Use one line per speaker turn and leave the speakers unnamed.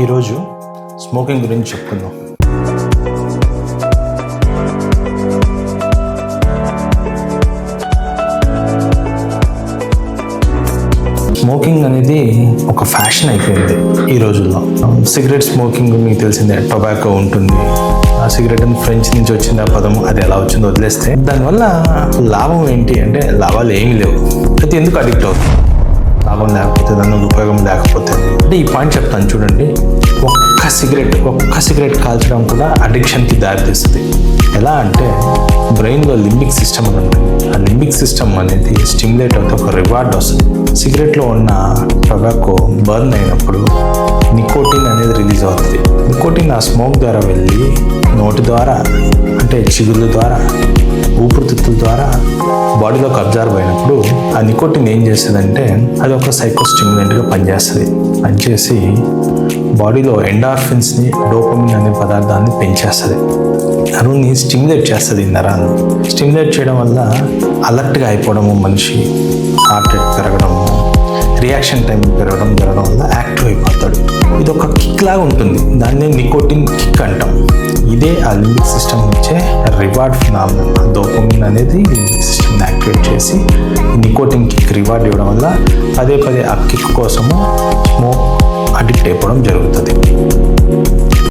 ఈరోజు స్మోకింగ్ గురించి చెప్పుకుందాం. స్మోకింగ్ అనేది ఒక ఫ్యాషన్ అయిపోయింది ఈ రోజుల్లో. సిగరెట్ స్మోకింగ్ మీకు తెలిసిందే, టొబాకో ఉంటుంది. ఆ సిగరెట్ ఫ్రెంచ్ నుంచి వచ్చిన పదం, అది ఎలా వచ్చిందో వదిలేస్తే దానివల్ల లాభం ఏంటి అంటే లాభాలు ఏమీ లేవు. అయితే ఎందుకు అడిక్ట్ అవుతుంది? లాభం లేకపోతే, దాని ఉపయోగం లేకపోతే అంటే ఈ పాయింట్ చెప్తాను చూడండి. ఒక్క సిగరెట్ కాల్చడం కూడా అడిక్షన్కి దారితీస్తుంది. ఎలా అంటే బ్రెయిన్లో లింబిక్ సిస్టమ్ అని ఉంటుంది. ఆ లింబిక్ సిస్టమ్ అనేది స్టిమ్యులేట్ అవుతే ఒక రివార్డ్ వస్తుంది. సిగరెట్లో ఉన్న టొబాకో బర్న్ అయినప్పుడు నికోటిన్ అనేది రిలీజ్ అవుతుంది. నికోటిన్ ఆ స్మోక్ ద్వారా వెళ్ళి నోటి ద్వారా, అంటే చిగుళ్ళ ద్వారా, ఊపిరితిత్తుల ద్వారా బాడీలోకి అబ్జర్వ్ అయినప్పుడు ఆ నికోటిన్ ఏం చేస్తుందంటే అది ఒక సైకోస్టిమ్యులెంట్గా పనిచేసి బాడీలో ఎండార్ఫిన్స్ని, డోపమిన్ అనే పదార్థాన్ని పెంచేస్తుంది. నరుని స్టిమ్యులేట్ చేస్తుంది. నరాన్ని స్టిమ్యులేట్ చేయడం వల్ల అలర్ట్గా అయిపోవడము, మనిషి హార్ట్ రేట్ పెరగడము, రియాక్షన్ టైం జరగడం వల్ల యాక్టివ్ అయిపోతాడు. ఇది ఒక కిక్ లాగా ఉంటుంది. దాన్ని నికోటిన్ కిక్ అంటాం. ఇదే ఆ లింబిక్ సిస్టమ్ ఇచ్చే రివార్డ్ ఫినామినన్. డోపమిన్ అనేది లింబిక్ సిస్టమ్ని యాక్టివేట్ చేసి నికోటిన్ కిక్ రివార్డ్ ఇవ్వడం వల్ల పదే ఆ కిక్ కోసము స్మోక్ అడిక్ట్ అయిపోవడం జరుగుతుంది.